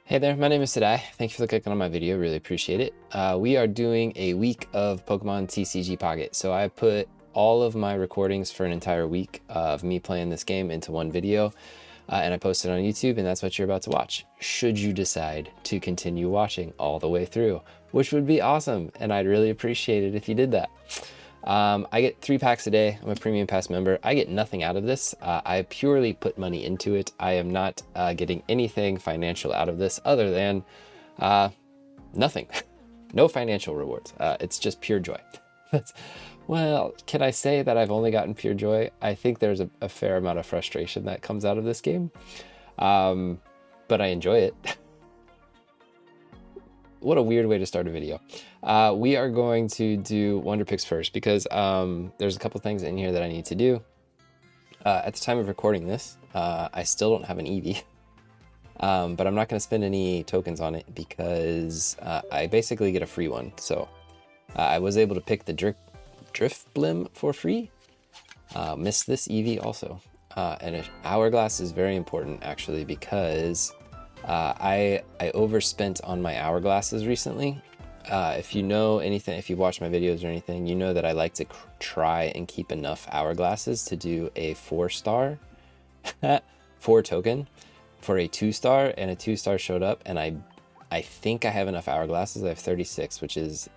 Hey there, my name is Sadai. Thank you for clicking on my video, really appreciate it. We are doing a week of Pokemon TCG Pocket. So I put all of my recordings for an entire week of me playing this game into one video, and I posted on YouTube, and that's what you're about to watch. Should you decide to continue watching all the way through, which would be awesome, and I'd really appreciate it if you did that. I get 3 packs a day. I'm a premium pass member. I get nothing out of this. I purely put money into it. I am not getting anything financial out of this other than nothing. No financial rewards. It's just pure joy. Well, can I say that I've only gotten pure joy? I think there's a fair amount of frustration that comes out of this game, but I enjoy it. What a weird way to start a video. We are going to do Wonder Picks first because there's a couple things in here that I need to do. At the time of recording this, I still don't have an Eevee, but I'm not going to spend any tokens on it because I basically get a free one. So I was able to pick the Drift Blim for free. Missed this Eevee also. And an Hourglass is very important actually because I overspent on my hourglasses recently. If you know anything, if you watch my videos or anything, you know that I like to try and keep enough hourglasses to do a 4-star, 4 token for a 2-star, and a 2-star showed up, and I think I have enough hourglasses. I have 36, which is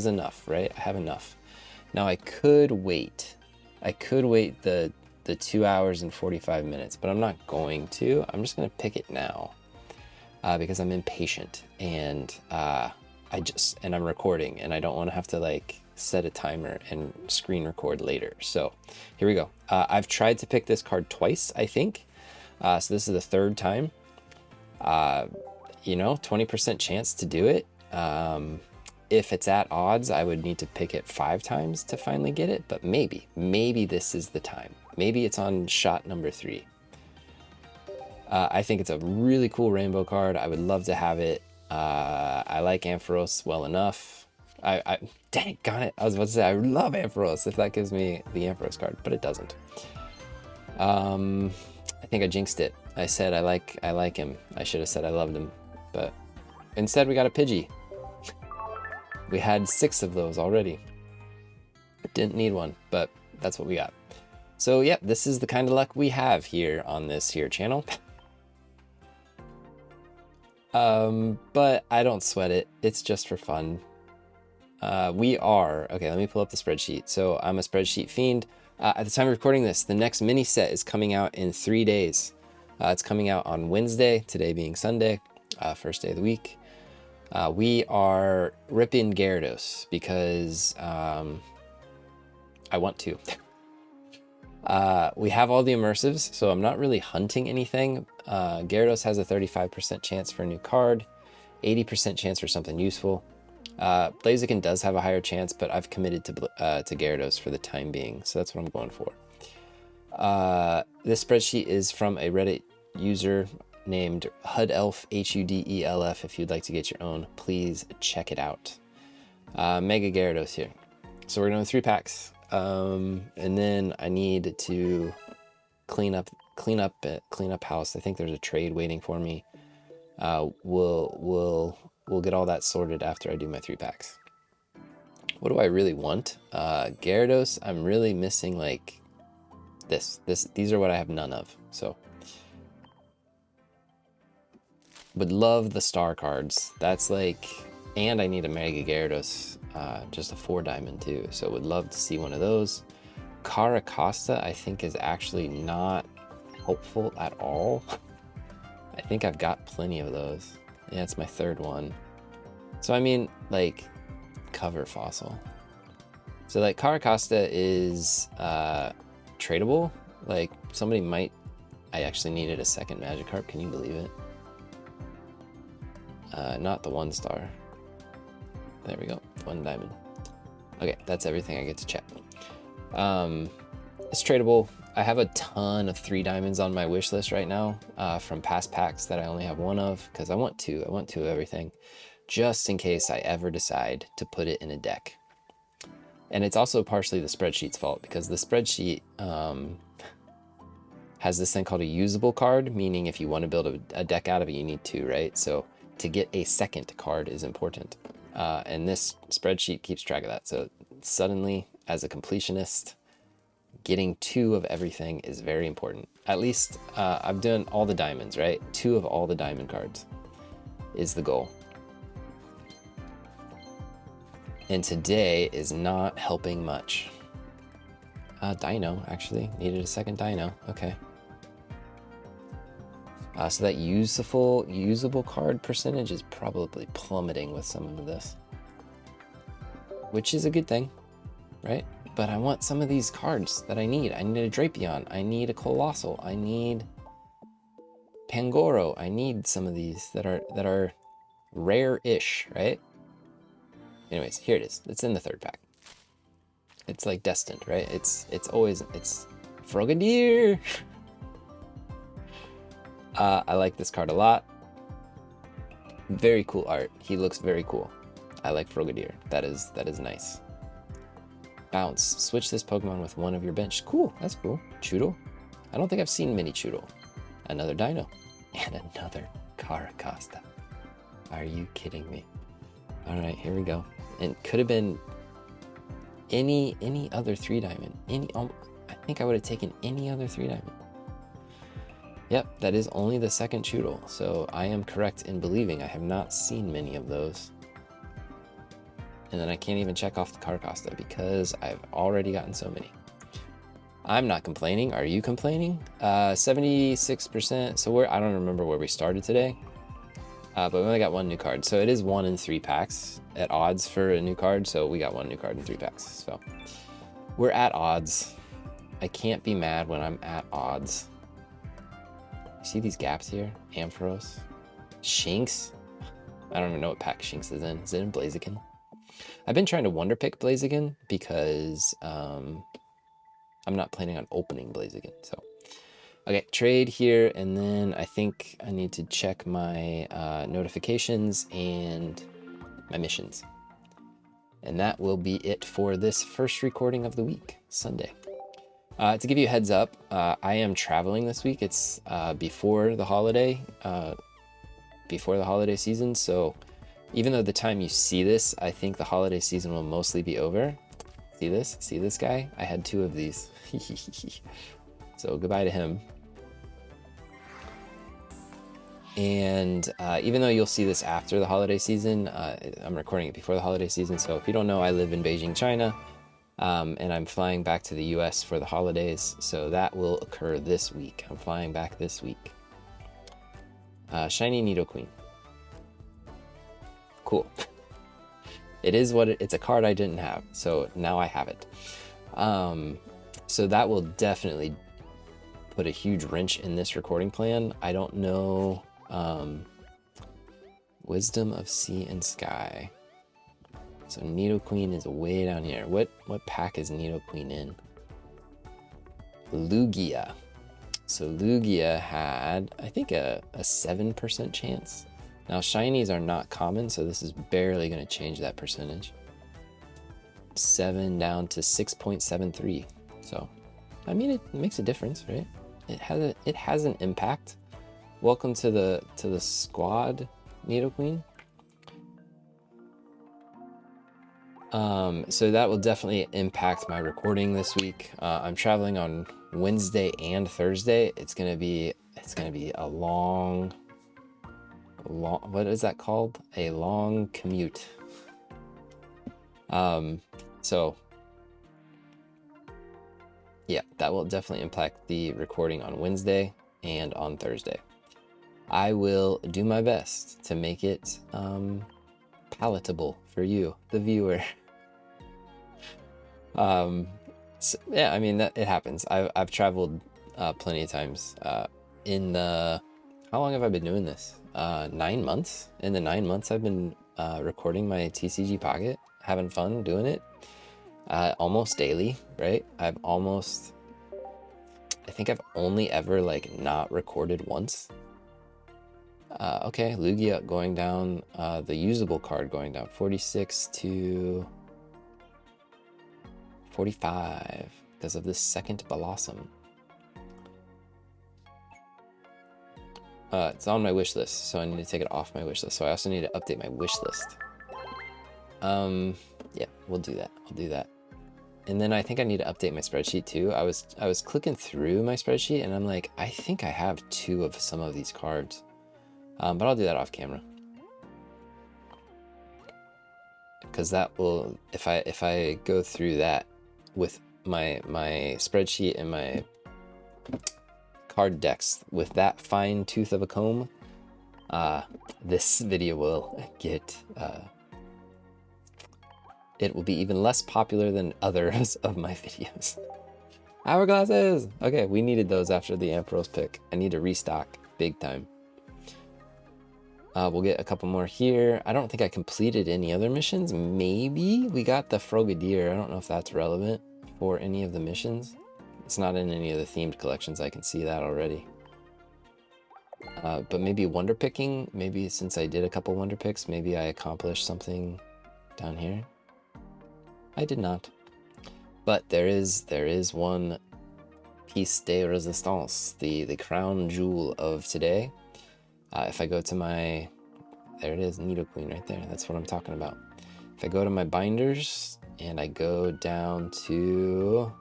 enough, right? I have enough. Now I could wait. I could wait the 2 hours and 45 minutes, but I'm not going to. I'm just gonna pick it now. Because I'm impatient and I'm recording and I don't want to have to like set a timer and screen record later. So here we go. I've tried to pick this card twice, I think. So this is the 3rd time. 20% chance to do it. If it's at odds, I would need to pick it 5 times to finally get it, but maybe this is the time. Maybe it's on shot number 3. I think it's a really cool rainbow card. I would love to have it. I like Ampharos well enough. Dang it, I was about to say I love Ampharos if that gives me the Ampharos card, but it doesn't. I think I jinxed it. I said I like him. I should have said I loved him, but instead we got a Pidgey. We had 6 of those already. Didn't need one, but that's what we got. So yeah, this is the kind of luck we have here on this here channel. But I don't sweat it. It's just for fun. Okay, let me pull up the spreadsheet. So I'm a spreadsheet fiend. At the time of recording this, the next mini set is coming out in 3 days. It's coming out on Wednesday, today being Sunday, first day of the week. We are ripping Gyarados because I want to. We have all the immersives, so I'm not really hunting anything. Gyarados has a 35% chance for a new card, 80% chance for something useful. Blaziken does have a higher chance, but I've committed to Gyarados for the time being, so that's what I'm going for. This spreadsheet is from a Reddit user named Hudelf, Hudelf. If you'd like to get your own, please check it out. Mega Gyarados here. So we're going to 3 packs. And then I need to clean up house. I think there's a trade waiting for me. We'll get all that sorted after I do my 3 packs. What do I really want? Gyarados, I'm really missing like these are what I have none of. So would love the star cards. That's like, and I need a Mega Gyarados. Just a 4 diamond too, so would love to see one of those. Caracosta I think is actually not helpful at all. I think I've got plenty of those. Yeah, it's my 3rd one. So I mean, like, cover fossil. So like Caracosta is tradable. Like somebody might. I actually needed a 2nd Magikarp. Can you believe it? Not the 1-star. There we go, 1 diamond. Okay, that's everything I get to check. It's tradable. I have a ton of 3 diamonds on my wish list right now from past packs that I only have 1 of because I want 2 of everything just in case I ever decide to put it in a deck. And it's also partially the spreadsheet's fault because the spreadsheet has this thing called a usable card, meaning if you want to build a deck out of it, you need 2, right? So to get a second card is important. And this spreadsheet keeps track of that. So suddenly, as a completionist, getting 2 of everything is very important. At least I've done all the diamonds, right? 2 of all the diamond cards is the goal. And today is not helping much. Dino, actually. Needed a second dino. Okay. So that usable card percentage is probably plummeting with some of this. Which is a good thing, right? But I want some of these cards that I need. I need a Drapion. I need a Colossal. I need Pangoro. I need some of these that are rare-ish, right? Anyways, here it is. It's in the 3rd pack. It's like destined, right? It's Frogadier. I like this card a lot. Very cool art. He looks very cool. I like Frogadier. That is nice. Bounce. Switch this Pokemon with one of your bench. Cool. That's cool. Choodle. I don't think I've seen many Choodle. Another Dino. And another Caracosta. Are you kidding me? All right, here we go. And could have been any other 3-diamond. I think I would have taken any other 3-diamond. Yep, that is only the 2nd Choodle. So I am correct in believing I have not seen many of those. And then I can't even check off the Caracosta because I've already gotten so many. I'm not complaining. Are you complaining? 76%. So I don't remember where we started today. But we only got 1 new card. So it is 1 in 3 packs at odds for a new card. So we got 1 new card in 3 packs. So we're at odds. I can't be mad when I'm at odds. You see these gaps here? Ampharos. Shinx. I don't even know what pack Shinx is in. Is it in Blaziken? I've been trying to Wonder Pick Blaziken because I'm not planning on opening Blaziken. So, okay, trade here, and then I think I need to check my notifications and my missions. And that will be it for this first recording of the week, Sunday. To give you a heads up, I am traveling this week. It's before the holiday season, so even though the time you see this, I think the holiday season will mostly be over. See this? See this guy? I had 2 of these. So goodbye to him. And even though you'll see this after the holiday season, I'm recording it before the holiday season. So if you don't know, I live in Beijing, China, and I'm flying back to the US for the holidays. So that will occur this week. I'm flying back this week. Shiny Nidoqueen. Cool. It is what it's a card I didn't have, so now I have it. So that will definitely put a huge wrench in this recording plan. I don't know. Wisdom of Sea and Sky. So Nidoqueen is way down here. What pack is Nidoqueen in? Lugia. So Lugia had, I think, a 7% chance. Now, shinies are not common, so this is barely going to change that percentage. 7 down to 6.73. So, I mean, it makes a difference, right? It has an impact. Welcome to the squad, Nidoqueen. So that will definitely impact my recording this week. I'm traveling on Wednesday and Thursday. It's gonna be a long, what is that called? A long commute. So yeah, that will definitely impact the recording on Wednesday and on Thursday. I will do my best to make it palatable for you, the viewer. So, yeah, I mean, it happens. I've traveled plenty of times. How long have I been doing this? 9 months. In the 9 months I've been recording my TCG Pocket, having fun doing it. Almost daily, right? I think I've only ever like not recorded once. Okay, Lugia going down, the usable card going down 46 to 45 because of this second Blossom. It's on my wish list, so I need to take it off my wish list. So I also need to update my wish list. Yeah, we'll do that. I'll do that. And then I think I need to update my spreadsheet too. I was clicking through my spreadsheet and I'm like, I think I have 2 of some of these cards. But I'll do that off camera. Because that will, if I go through that with my spreadsheet and my card decks with that fine tooth of a comb, this video will get it will be even less popular than others of my videos. Hourglasses! Okay, we needed those after the Ampharos pick. I need to restock big time. We'll get a couple more here. I don't think I completed any other missions. Maybe we got the Frogadier. I don't know if that's relevant for any of the missions. It's not in any of the themed collections. I can see that already. But maybe wonder picking. Maybe since I did a couple wonder picks, maybe I accomplished something down here. I did not. But there is one piece de resistance, the crown jewel of today. If I go to my, there it is, Nido Queen right there. That's what I'm talking about. If I go to my binders and I go down to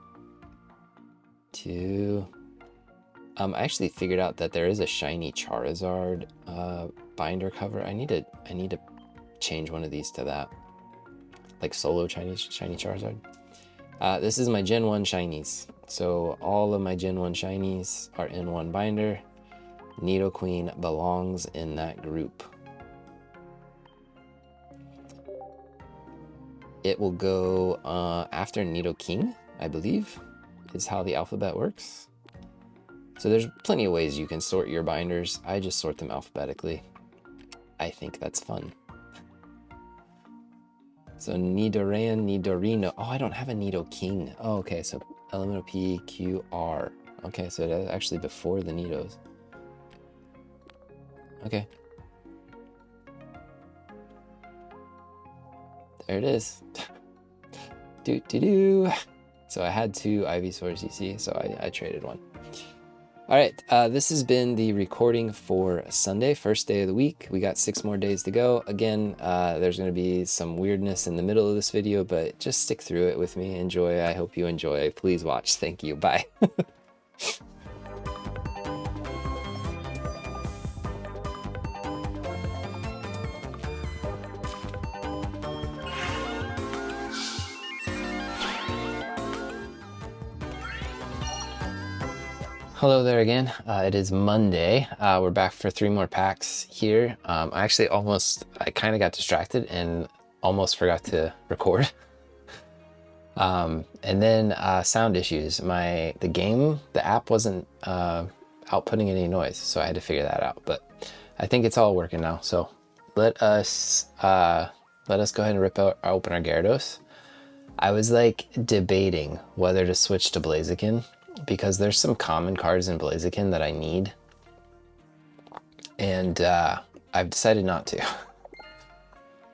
I actually figured out that there is a shiny Charizard binder cover. I need to change one of these to that, like solo shiny Charizard. This is my Gen 1 shinies. So all of my Gen 1 shinies are in one binder. Nido Queen belongs in that group. It will go after Nido King, I believe, is how the alphabet works. So there's plenty of ways you can sort your binders. I just sort them alphabetically. I think that's fun. So Nidoran, Nidorino. Oh, I don't have a Nido King. Oh, okay, so elemental P, Q, R. Okay, so that's actually before the Nidos. Okay. There it is. Do. So I had 2 Ivysaur CC, so I traded one. All right, this has been the recording for Sunday, first day of the week. We got 6 more days to go. Again, there's going to be some weirdness in the middle of this video, but just stick through it with me. Enjoy. I hope you enjoy. Please watch. Thank you. Bye. Hello there again. It is Monday. We're back for 3 more packs here. I kind of got distracted and almost forgot to record. And then sound issues. The app wasn't outputting any noise, so I had to figure that out. But I think it's all working now. So let us go ahead and open our Gyarados. I was like debating whether to switch to Blaziken, because there's some common cards in Blaziken that I need, and I've decided not to.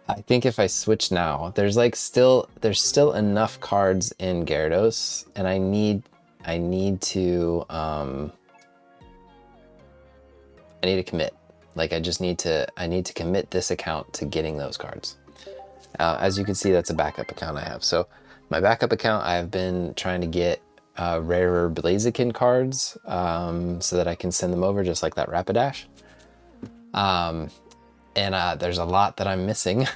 I think if I switch now, there's still enough cards in Gyarados, and I need to commit. Like I need to commit this account to getting those cards. As you can see, that's a backup account I have. So my backup account, I've been trying to get rarer Blaziken cards so that I can send them over just like that Rapidash. And there's a lot that I'm missing.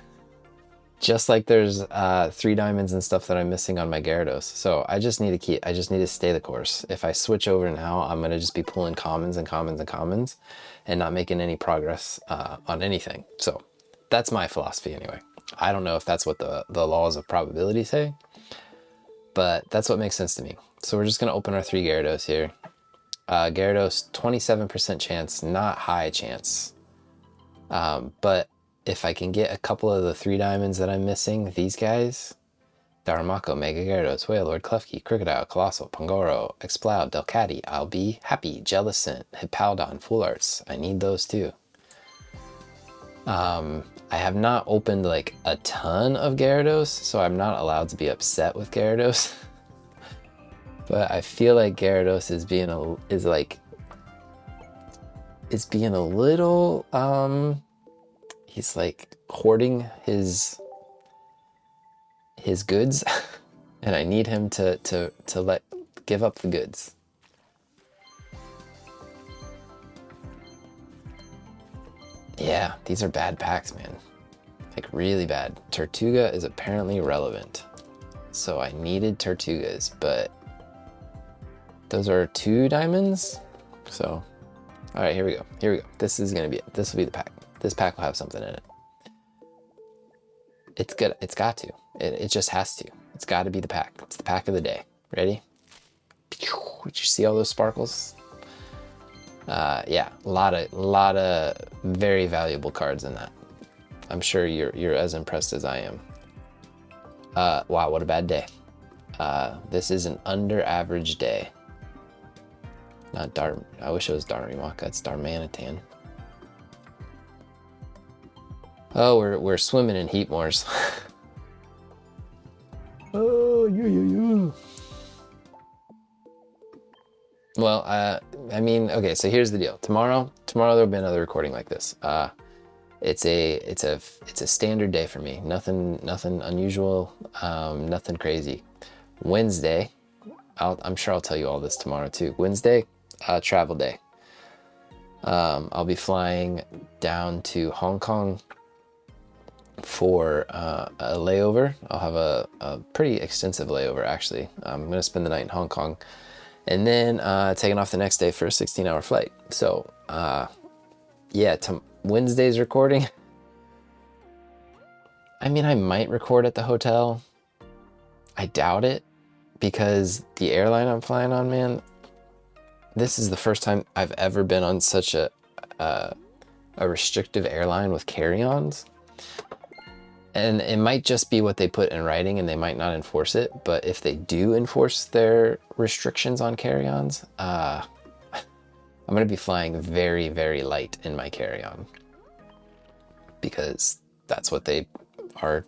Just like there's 3 diamonds and stuff that I'm missing on my Gyarados. So I just need to stay the course. If I switch over now, I'm gonna just be pulling commons and commons and commons and not making any progress on anything. So that's my philosophy anyway. I don't know if that's what the laws of probability say, but that's what makes sense to me. So we're just going to open our 3 Gyarados here. Gyarados, 27% chance, not high chance. But if I can get a couple of the 3 diamonds that I'm missing, these guys, Darumaka, Mega Gyarados, Wailord, Klefki, Krookodile, Colossal, Pangoro, Exploud, Delcatty, I'll be happy, Jellicent, Hippowdon, Full Arts. I need those too. I have not opened like a ton of Gyarados, so I'm not allowed to be upset with Gyarados. But I feel like Gyarados is is being a little, he's like hoarding his goods, and I need him to give up the goods. Yeah, these are bad packs, man. Like really bad. Tortuga is apparently relevant. So I needed Tortugas, but those are 2 diamonds. So, all right, here we go. Here we go. This is gonna be it. This will be the pack. This pack will have something in it. It's good. It's got to. It just has to. It's got to be the pack. It's the pack of the day. Ready? Did you see all those sparkles? Yeah, a lot of very valuable cards in that. I'm sure you're as impressed as I am. Wow, what a bad day. This is an under average day. Not Dar. I wish it was Darmanitan. It's Darmanitan. Oh, we're swimming in Heatmores. Oh, you. Well, I mean, okay. So here's the deal. Tomorrow there'll be another recording like this. It's a standard day for me. Nothing unusual. Nothing crazy. Wednesday, I'm sure I'll tell you all this tomorrow too. Wednesday, travel day. I'll be flying down to Hong Kong for a layover. I'll have a pretty extensive layover actually. I'm gonna spend the night in Hong Kong, and then taking off the next day for a 16-hour flight. So yeah, Wednesday's recording. I mean, I might record at the hotel. I doubt it, because the airline I'm flying on, man, this is the first time I've ever been on such a restrictive airline with carry-ons. And it might just be what they put in writing and they might not enforce it. But if they do enforce their restrictions on carry-ons, I'm going to be flying very, very light in my carry-on, because that's what they are.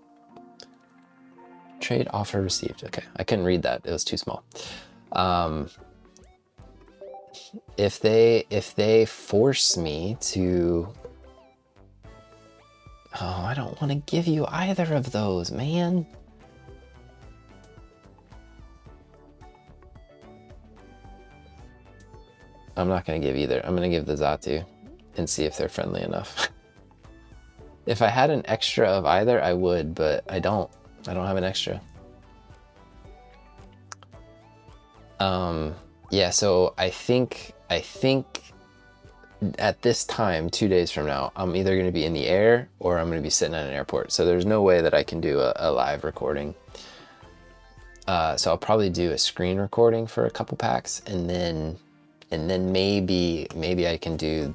Trade offer received. Okay, I couldn't read that. It was too small. If they force me to... Oh, I don't want to give you either of those, man. I'm not going to give either. I'm going to give the Xatu and see if they're friendly enough. If I had an extra of either, I would, but I don't. I don't have an extra. Yeah, so I think at this time, 2 days from now, I'm either going to be in the air or I'm going to be sitting at an airport. So there's no way that I can do a live recording. So I'll probably do a screen recording for a couple packs, and then maybe I can do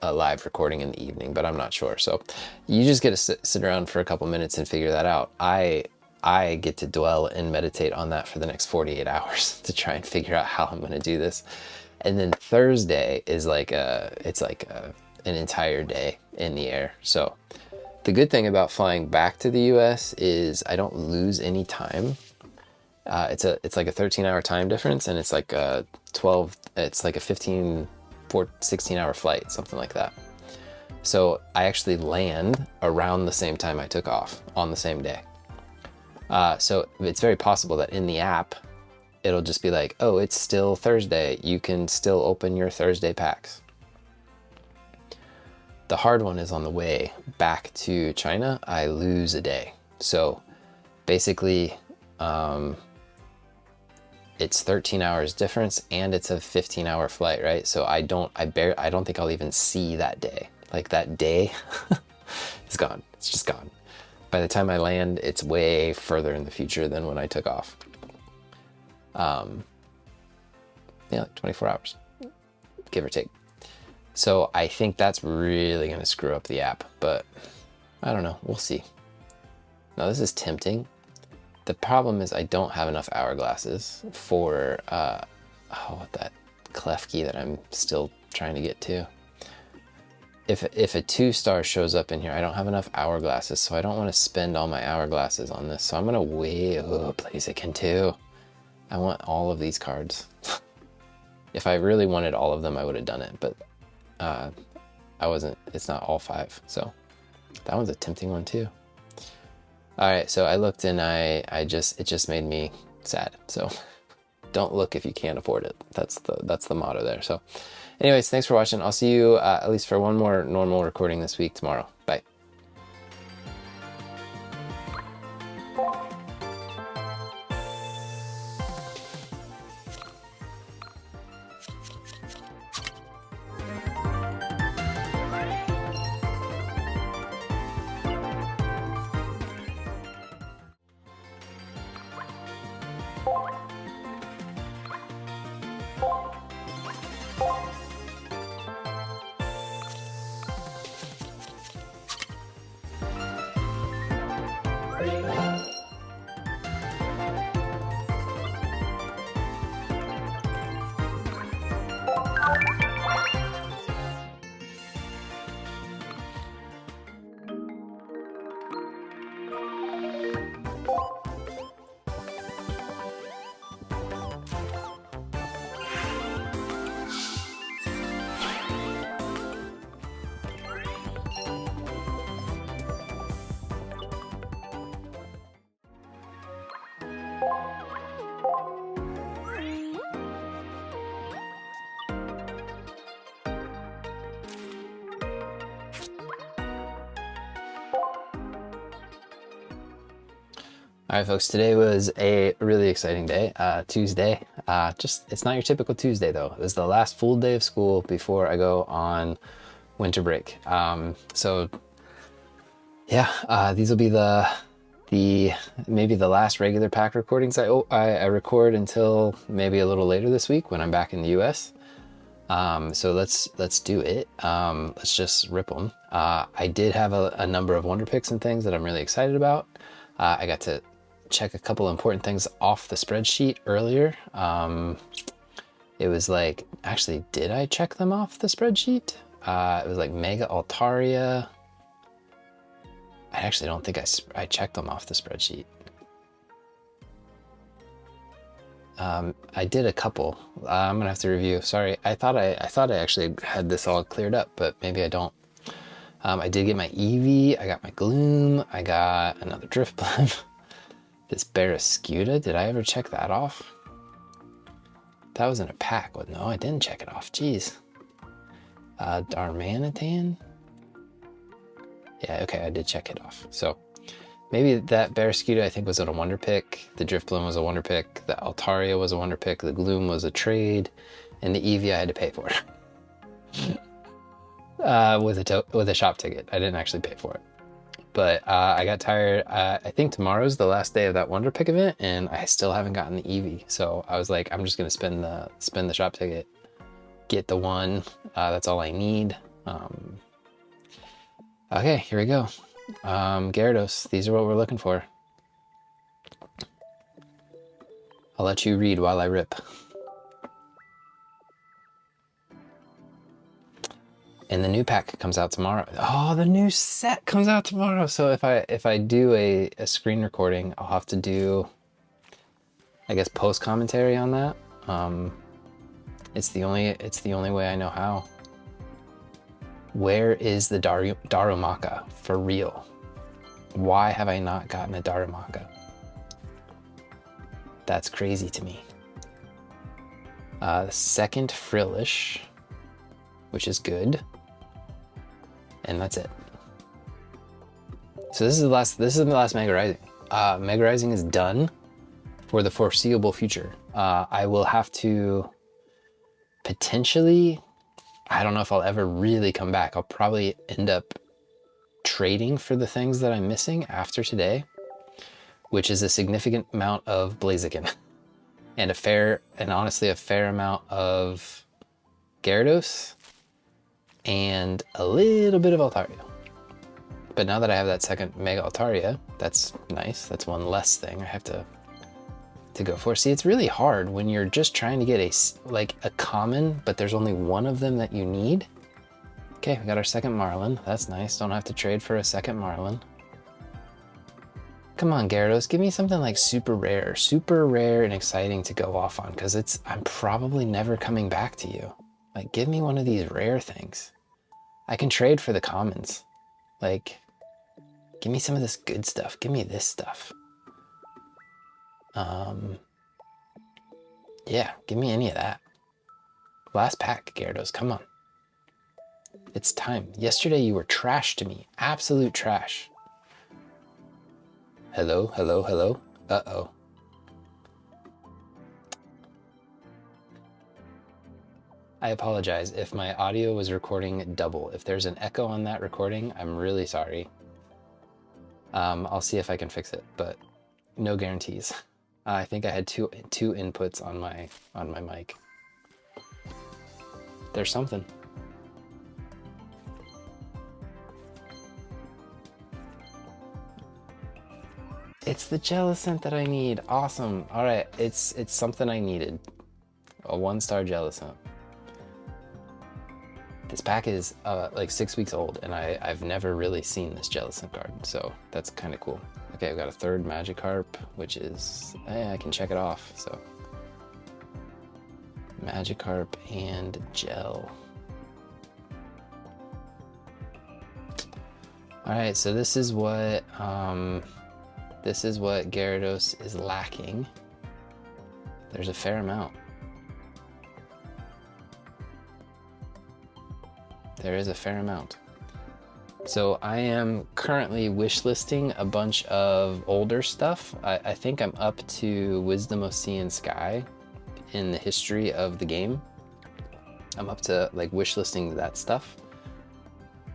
a live recording in the evening, but I'm not sure. So you just get to sit around for a couple minutes and figure that out. I get to dwell and meditate on that for the next 48 hours to try and figure out how I'm going to do this. And then Thursday is like an entire day in the air. So the good thing about flying back to the US is I don't lose any time. It's like a 13-hour time difference, and it's like a 16-hour flight, something like that. So I actually land around the same time I took off on the same day. So it's very possible that in the app, it'll just be like, oh, it's still Thursday. You can still open your Thursday packs. The hard one is on the way back to China, I lose a day. So basically, it's 13 hours difference and it's a 15-hour flight, right? So I don't think I'll even see that day. Like that day is gone. It's just gone. By the time I land, it's way further in the future than when I took off. Yeah, like 24 hours, give or take. So I think that's really going to screw up the app, but I don't know. We'll see. Now this is tempting. The problem is I don't have enough hourglasses for, that Klefki that I'm still trying to get to. If a 2-star shows up in here, I don't have enough hourglasses, so I don't want to spend all my hourglasses on this. So I'm going to wait. Oh, Blaziken too. I want all of these cards. If I really wanted all of them, I would have done it, but I wasn't, it's not all 5. So that one's a tempting one too. All right, so I looked and it just made me sad. So don't look if you can't afford it. That's the motto there. So anyways, thanks for watching. I'll see you at least for one more normal recording this week tomorrow. Bye. All right, folks, today was a really exciting day, Tuesday. It's not your typical Tuesday though. It was the last full day of school before I go on winter break. So yeah, these will be maybe the last regular pack recordings I record until maybe a little later this week when I'm back in the US. So let's do it. Let's just rip them. I did have a number of wonder picks and things that I'm really excited about. I got to check a couple important things off the spreadsheet earlier. It was like, actually, did I check them off the spreadsheet? It was like Mega Altaria. I actually don't think I checked them off the spreadsheet. I did a couple. I'm gonna have to review. Sorry, I thought I actually had this all cleared up, but maybe I don't. I did get my Eevee. I got my Gloom. I got another Drifblim. This Barrascuda, did I ever check that off? That was in a pack. Well, no, I didn't check it off. Jeez. Darmanitan? Yeah, okay, I did check it off. So maybe that Barrascuda I think was a wonder pick. The Drifblim was a wonder pick. The Altaria was a wonder pick. The Gloom was a trade. And the Eevee I had to pay for. With a shop ticket. I didn't actually pay for it. But I got tired. I think tomorrow's the last day of that Wonder Pick event, and I still haven't gotten the Eevee. So I was like, I'm just gonna spend the shop ticket, get the one. That's all I need. Okay, here we go. Gyarados. These are what we're looking for. I'll let you read while I rip. And the new pack comes out tomorrow. Oh, the new set comes out tomorrow. So if I do a screen recording, I'll have to do, I guess, post commentary on that. It's the only way I know how. Where is the Darumaka for real? Why have I not gotten a Darumaka? That's crazy to me. The second Frillish, which is good. And that's it. So this is the last Mega Rising. Mega Rising is done for the foreseeable future. I will have to potentially, I don't know if I'll ever really come back. I'll probably end up trading for the things that I'm missing after today, which is a significant amount of Blaziken and honestly a fair amount of Gyarados and a little bit of Altaria. But now that I have that second Mega Altaria, that's nice. That's one less thing I have to go for. See, it's really hard when you're just trying to get a common, but there's only one of them that you need. Okay, we got our second Marlin. That's nice. Don't have to trade for a second Marlin. Come on, Gyarados, give me something like super rare and exciting to go off on, because I'm probably never coming back to you. Like, give me one of these rare things. I can trade for the commons. Like, give me some of this good stuff. Give me this stuff. Yeah, give me any of that. Last pack, Gyarados, come on. It's time. Yesterday you were trash to me. Absolute trash. Hello, hello, hello. Uh-oh. I apologize if my audio was recording double. If there's an echo on that recording, I'm really sorry. I'll see if I can fix it, but no guarantees. I think I had two inputs on my mic. There's something. It's the Jellicent that I need. Awesome. All right, it's something I needed. A 1-star Jellicent. This pack is like 6 weeks old, and I've never really seen this Jellicent card, so that's kind of cool. Okay, I've got a 3rd Magikarp, which is, I can check it off, so. Magikarp and Gel. All right, so this is what Gyarados is lacking. There's a fair amount. There is a fair amount. So I am currently wishlisting a bunch of older stuff. I think I'm up to Wisdom of Sea and Sky in the history of the game. I'm up to like wishlisting that stuff.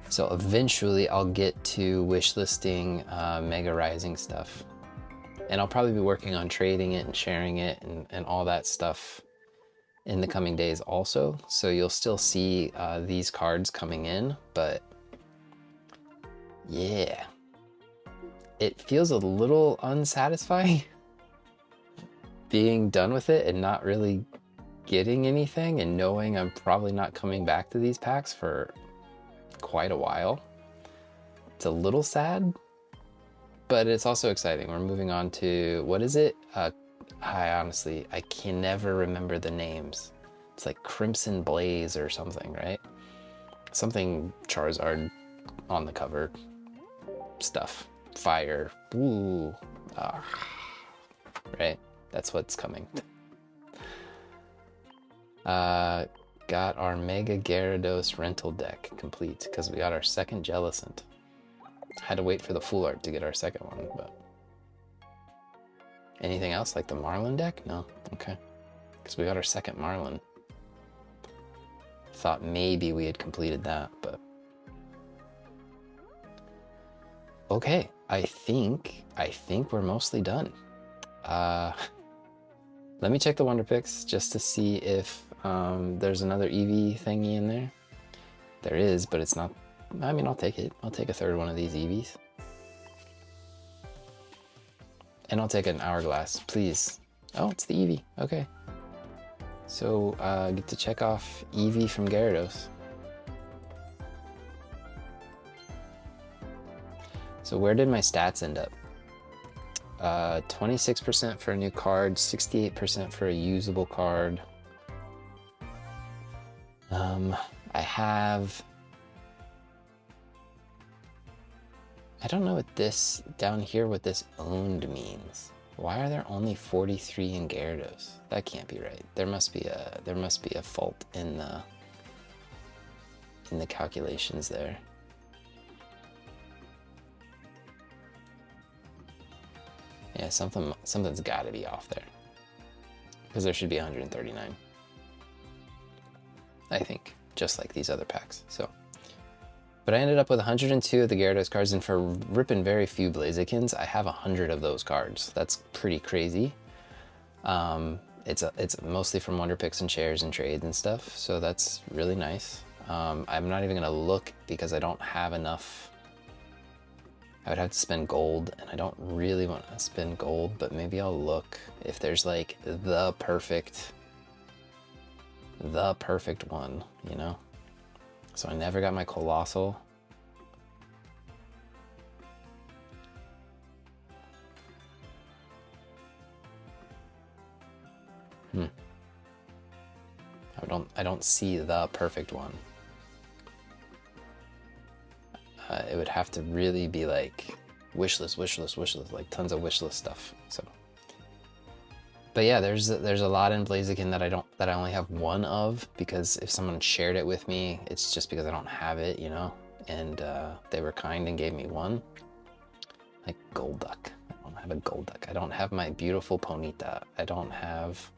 So eventually I'll get to wishlisting Mega Rising stuff. And I'll probably be working on trading it and sharing it and all that stuff in the coming days also. So you'll still see these cards coming in, but yeah. It feels a little unsatisfying being done with it and not really getting anything and knowing I'm probably not coming back to these packs for quite a while. It's a little sad, but it's also exciting. We're moving on to, what is it? I can never remember the names. It's like Crimson Blaze or something, right? Something Charizard on the cover stuff. Fire. Ooh. Right? That's what's coming. Got our Mega Gyarados rental deck complete because we got our 2nd Jellicent. Had to wait for the full art to get our 2nd one, but... Anything else, like the Marlin deck? No? Okay. Because we got our 2nd Marlin. Thought maybe we had completed that, but... Okay, I think we're mostly done. Let me check the Wonder Picks just to see if there's another EV thingy in there. There is, but it's not... I mean, I'll take it. I'll take a 3rd one of these EVs. And I'll take an Hourglass, please. Oh, it's the Eevee. Okay. So, get to check off Eevee from Gyarados. So where did my stats end up? 26% for a new card, 68% for a usable card. I have... I don't know what this, down here, what this owned means. Why are there only 43 in Gyarados? That can't be right. There must be a fault in the calculations there. Yeah, something's got to be off there. Because there should be 139. I think, just like these other packs. So, but I ended up with 102 of the Gyarados cards, and for ripping very few Blazikens, I have 100 of those cards. That's pretty crazy. It's mostly from Wonder Picks and shares and trades and stuff, so that's really nice. I'm not even gonna look because I don't have enough. I would have to spend gold, and I don't really want to spend gold, but maybe I'll look if there's like the perfect one, you know? So I never got my Colossal. I don't see the perfect one. It would have to really be like wish list, like tons of wish list stuff. So, but yeah, there's a lot in Blaziken that I only have one of, because if someone shared it with me, it's just because I don't have it, you know. And they were kind and gave me one. Like Golduck. I don't have a Golduck. I don't have my beautiful Ponyta. I don't have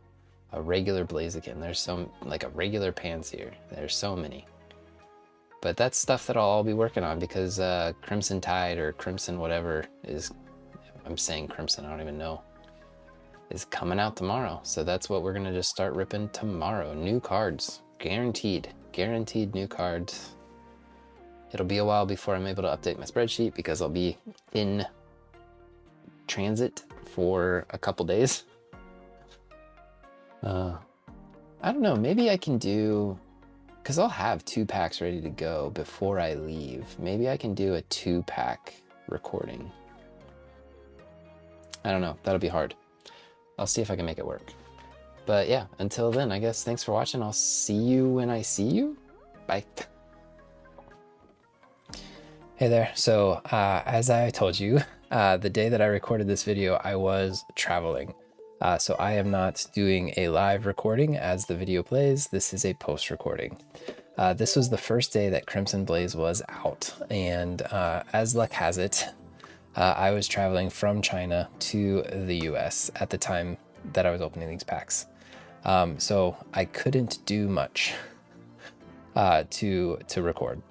a regular Blaziken. There's some, like a regular Pansear. There's so many. But that's stuff that I'll be working on, because Crimson Tide or Crimson whatever is, I'm saying Crimson, I don't even know, is coming out tomorrow. So that's what we're gonna just start ripping tomorrow. New cards, guaranteed new cards. It'll be a while before I'm able to update my spreadsheet, because I'll be in transit for a couple days. I don't know, maybe I can do, because I'll have 2 packs ready to go before I leave. Maybe I can do a 2-pack recording. I don't know, that'll be hard. I'll see if I can make it work. But yeah, until then, I guess thanks for watching. I'll see you when I see you. Bye. Hey there. So as I told you, the day that I recorded this video, I was traveling. So I am not doing a live recording as the video plays. This is a post recording. This was the first day that Crimson Blaze was out. And as luck has it, I was traveling from China to the US at the time that I was opening these packs. So I couldn't do much to record.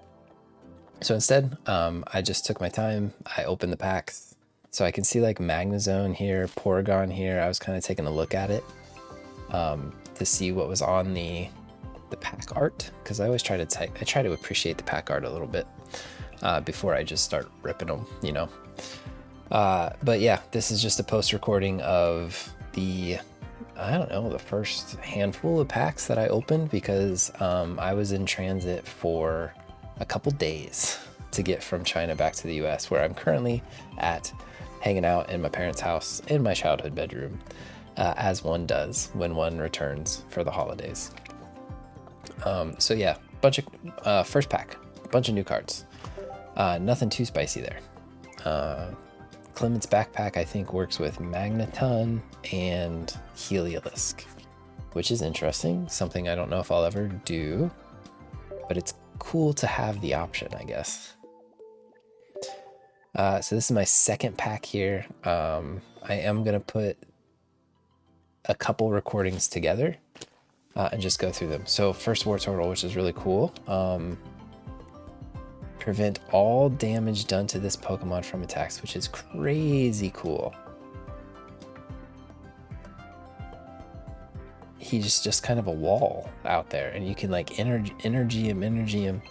So instead, I just took my time. I opened the packs. So I can see like Magnezone here, Porygon here. I was kind of taking a look at it to see what was on the pack art, because I always try to appreciate the pack art a little bit before I just start ripping them, you know. But yeah, this is just a post recording of the, I don't know, the first handful of packs that I opened, because I was in transit for a couple days to get from China back to the US, where I'm currently at, hanging out in my parents' house in my childhood bedroom, as one does when one returns for the holidays. So yeah, first pack, bunch of new cards. Nothing too spicy there. Clement's backpack, I think, works with Magneton and Heliolisk, which is interesting. Something I don't know if I'll ever do, but it's cool to have the option, I guess. So this is my second pack here. I am gonna put a couple recordings together and just go through them. So first Wartortle, which is really cool. Prevent all damage done to this Pokemon from attacks, which is crazy cool. He's just kind of a wall out there, and you can like energy him.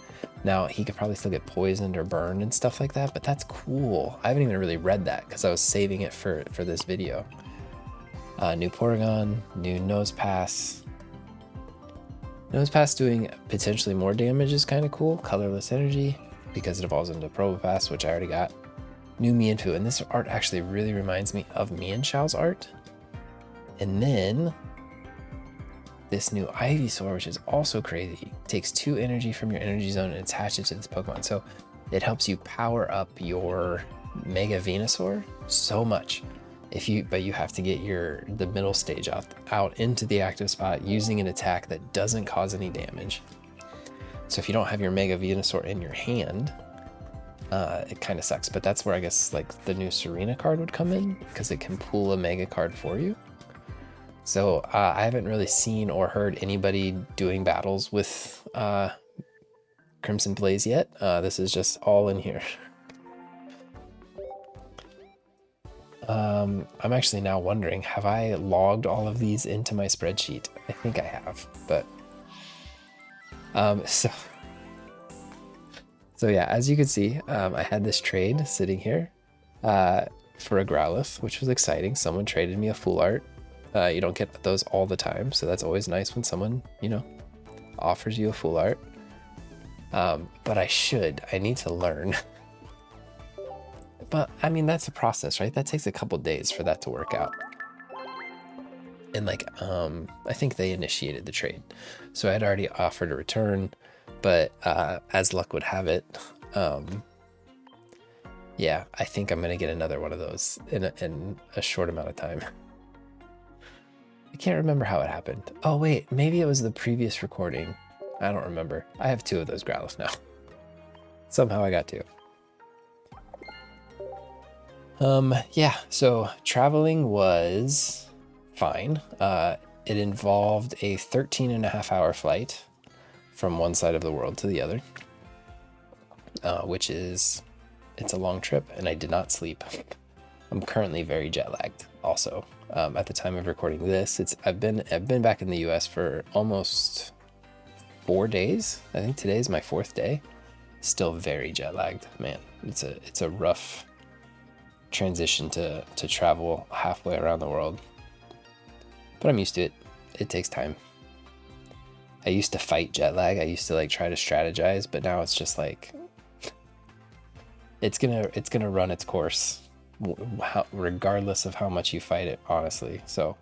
Now he could probably still get poisoned or burned and stuff like that, but that's cool. I haven't even really read that because I was saving it for this video. New Porygon, new Nosepass. Nosepass doing potentially more damage is kind of cool. Colorless Energy, because it evolves into Probopass, which I already got. New Mienfoo, and this art actually really reminds me of Mienshao's art. And then this new Ivysaur, which is also crazy. Takes 2 energy from your energy zone and attaches it to this Pokemon. So it helps you power up your Mega Venusaur so much. But you have to get the middle stage out into the active spot using an attack that doesn't cause any damage. So if you don't have your Mega Venusaur in your hand, it kind of sucks. But that's where I guess like the new Serena card would come in, because it can pull a Mega card for you. So I haven't really seen or heard anybody doing battles with Crimson Blaze yet. This is just all in here. I'm actually now wondering, have I logged all of these into my spreadsheet? I think I have, but so yeah, as you can see, I had this trade sitting here for a Growlithe, which was exciting. Someone traded me a Full Art. You don't get those all the time, so that's always nice when someone, you know, offers you a Full Art. But I need to learn. But I mean, that's a process, right? That takes a couple days for that to work out. And like, I think they initiated the trade. So I had already offered a return, but as luck would have it, yeah, I think I'm gonna get another one of those in a short amount of time. I can't remember how it happened. Oh wait, maybe it was the previous recording. I don't remember. I have 2 of those Growlithe now. Somehow I got 2. Yeah, so traveling was fine. It involved a 13.5-hour flight from one side of the world to the other, which is, it's a long trip, and I did not sleep. I'm currently very jet lagged also. At the time of recording this, I've been back in the US for almost 4 days. I think today is my 4th day. Still very jet lagged, man. It's a rough transition to travel halfway around the world, but I'm used to it. It takes time. I used to fight jet lag. I used to like try to strategize, but now it's just like it's gonna run its course, regardless of how much you fight it, honestly. So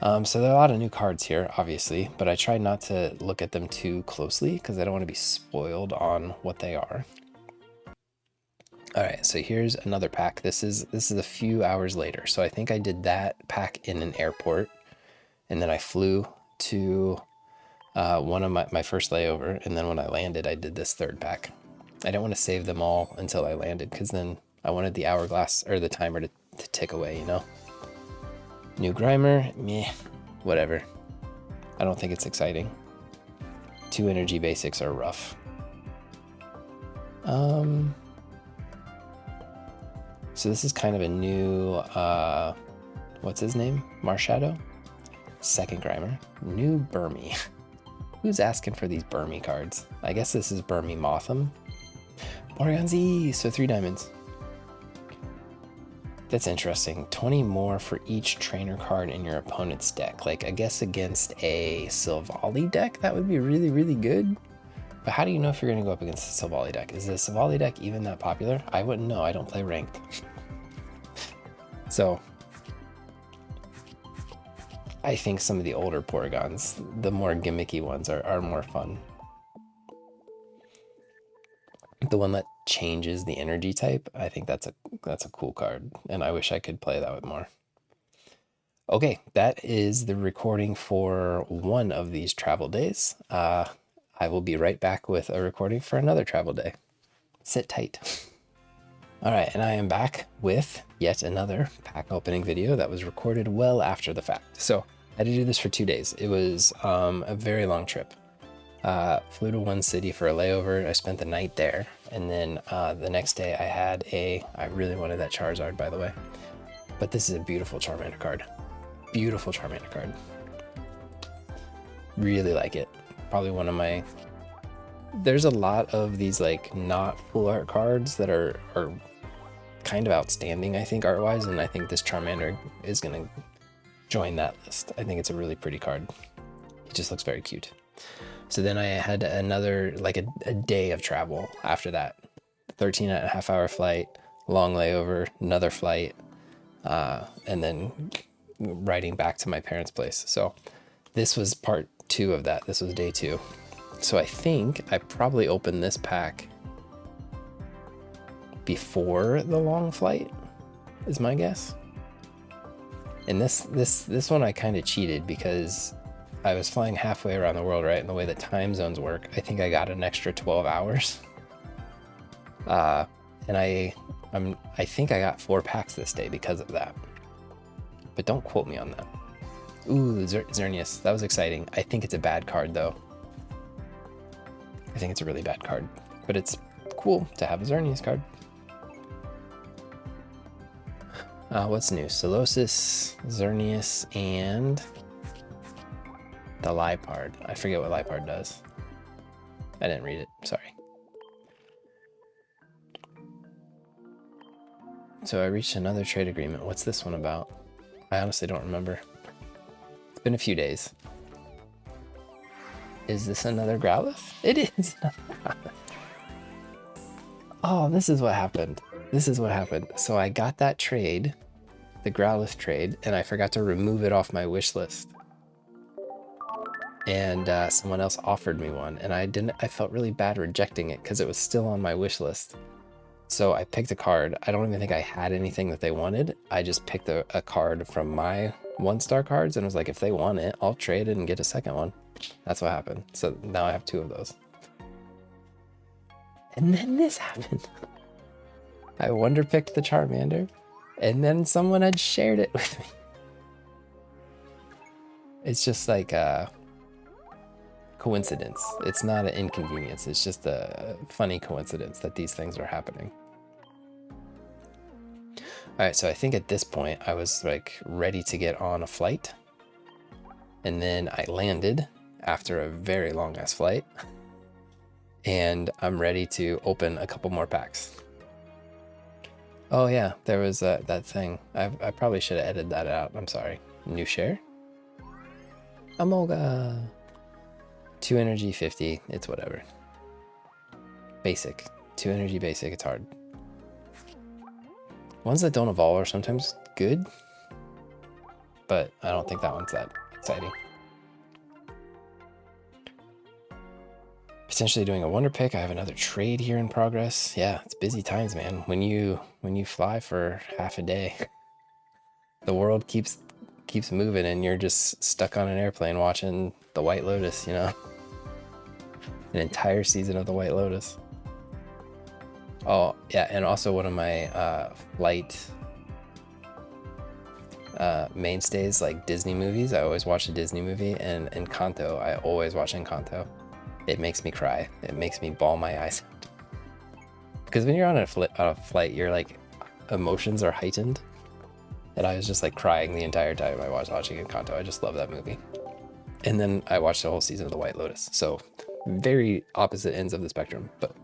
so there are a lot of new cards here, obviously, but I try not to look at them too closely because I don't want to be spoiled on what they are. All right, so here's another pack. This is a few hours later. So I think I did that pack in an airport, and then I flew to one of my first layover, and then when I landed, I did this 3rd pack. I didn't want to save them all until I landed because then I wanted the hourglass or the timer to tick away, you know? New Grimer, meh, whatever. I don't think it's exciting. 2 energy basics are rough. So this is kind of a new, what's his name? Marshadow? 2nd Grimer. New Burmy. Who's asking for these Burmy cards? I guess this is Burmy Motham. Porygon Z, so 3 diamonds. That's interesting. 20 more for each trainer card in your opponent's deck. Like, I guess against a Silvally deck, that would be really, really good. But how do you know if you're going to go up against a Silvally deck? Is the Silvally deck even that popular? I wouldn't know. I don't play ranked. So, I think some of the older Porygons, the more gimmicky ones, are more fun. The one that changes the energy type, I think that's a cool card, and I wish I could play that with more. Okay, that is the recording for one of these travel days. I will be right back with a recording for another travel day. Sit tight. All right, and I am back with yet another pack opening video that was recorded well after the fact. So I had to do this for 2 days. It was a very long trip. Flew to one city for a layover. I spent the night there, and then the next day I really wanted that Charizard, by the way. But this is a beautiful Charmander card. Beautiful Charmander card. Really like it. Probably one of my... There's a lot of these like not full art cards that are kind of outstanding, I think, art-wise, and I think this Charmander is gonna join that list. I think it's a really pretty card. It just looks very cute. So then I had another, like a day of travel after that. 13.5-hour flight, long layover, another flight, and then riding back to my parents' place. So this was part 2 of that. This was day 2. So I think I probably opened this pack before the long flight, is my guess. And this one I kind of cheated because I was flying halfway around the world, right? And the way that time zones work, I think I got an extra 12 hours. And I think I got 4 packs this day because of that. But don't quote me on that. Ooh, Xerneas, that was exciting. I think it's a bad card though. I think it's a really bad card, but it's cool to have a Xerneas card. What's new? Solosis, Xerneas, and the Liepard. I forget what Liepard does. I didn't read it, sorry. So I reached another trade agreement. What's this one about? I honestly don't remember. It's been a few days. Is this another Growlithe? It is. Oh, this is what happened. This is what happened. So I got that trade the Growlithe trade, and I forgot to remove it off my wish list. And someone else offered me one, and I felt really bad rejecting it because it was still on my wish list. So I picked a card. I don't even think I had anything that they wanted. I just picked a card from my 1-star cards and was like, if they want it, I'll trade it and get a second one. That's what happened. So now I have 2 of those. And then this happened. I wonder picked the Charmander, and then someone had shared it with me. It's just like a coincidence. It's not an inconvenience. It's just a funny coincidence that these things are happening. All right, so I think at this point I was like ready to get on a flight, and then I landed after a very long ass flight, and I'm ready to open a couple more packs. Oh yeah, there was that thing. I probably should have edited that out. I'm sorry. New share? Amoga. 2 energy, 50. It's whatever. Basic. 2 energy, basic. It's hard. Ones that don't evolve are sometimes good, but I don't think that one's that exciting. Potentially doing a wonder pick. I have another trade here in progress. Yeah, it's busy times, man. When you fly for half a day, the world keeps moving, and you're just stuck on an airplane watching the White Lotus, you know? An entire season of the White Lotus. Oh, yeah, and also one of my flight mainstays, like Disney movies. I always watch a Disney movie, and Encanto, I always watch Encanto. It makes me cry. It makes me bawl my eyes out. Because when you're on a flight, your like emotions are heightened. And I was just like crying the entire time I was watching Encanto. I just love that movie. And then I watched the whole season of The White Lotus. So very opposite ends of the spectrum, but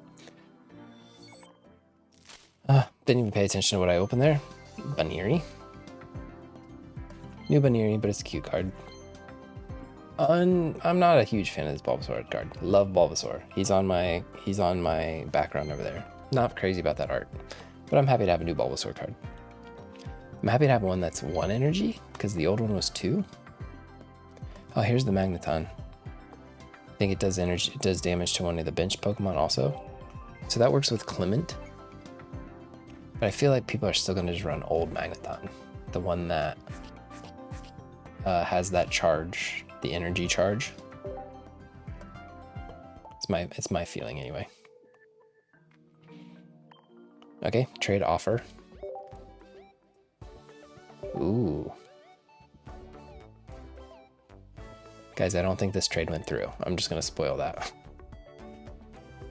didn't even pay attention to what I opened there. Baniri. New Baniri, but it's a cute card. I'm not a huge fan of this Bulbasaur card. Love Bulbasaur. He's on my background over there. Not crazy about that art, but I'm happy to have a new Bulbasaur card. I'm happy to have one that's 1 energy, because the old one was 2. Oh, here's the Magneton. I think it does damage to one of the bench Pokemon also. So that works with Clement. But I feel like people are still gonna just run old Magneton. The one that has that charge, the energy charge. It's my feeling anyway. Okay, trade offer. Ooh. Guys, I don't think this trade went through. I'm just gonna spoil that.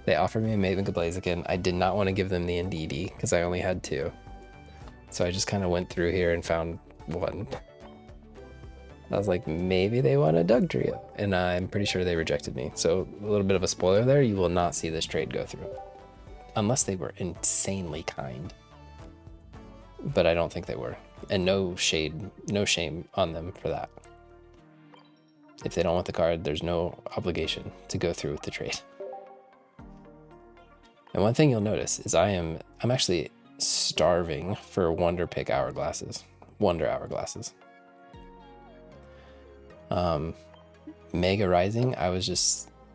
They offered me a Maven Blaziken. I did not want to give them the Indeedee because I only had 2. So I just kind of went through here and found 1. I was like, maybe they want a Dugtrio, and I'm pretty sure they rejected me. So a little bit of a spoiler there. You will not see this trade go through. Unless they were insanely kind. But I don't think they were. And no shame on them for that. If they don't want the card, there's no obligation to go through with the trade. And one thing you'll notice is I'm actually starving for Wonder Pick Hourglasses. Wonder Hourglasses. Mega Rising,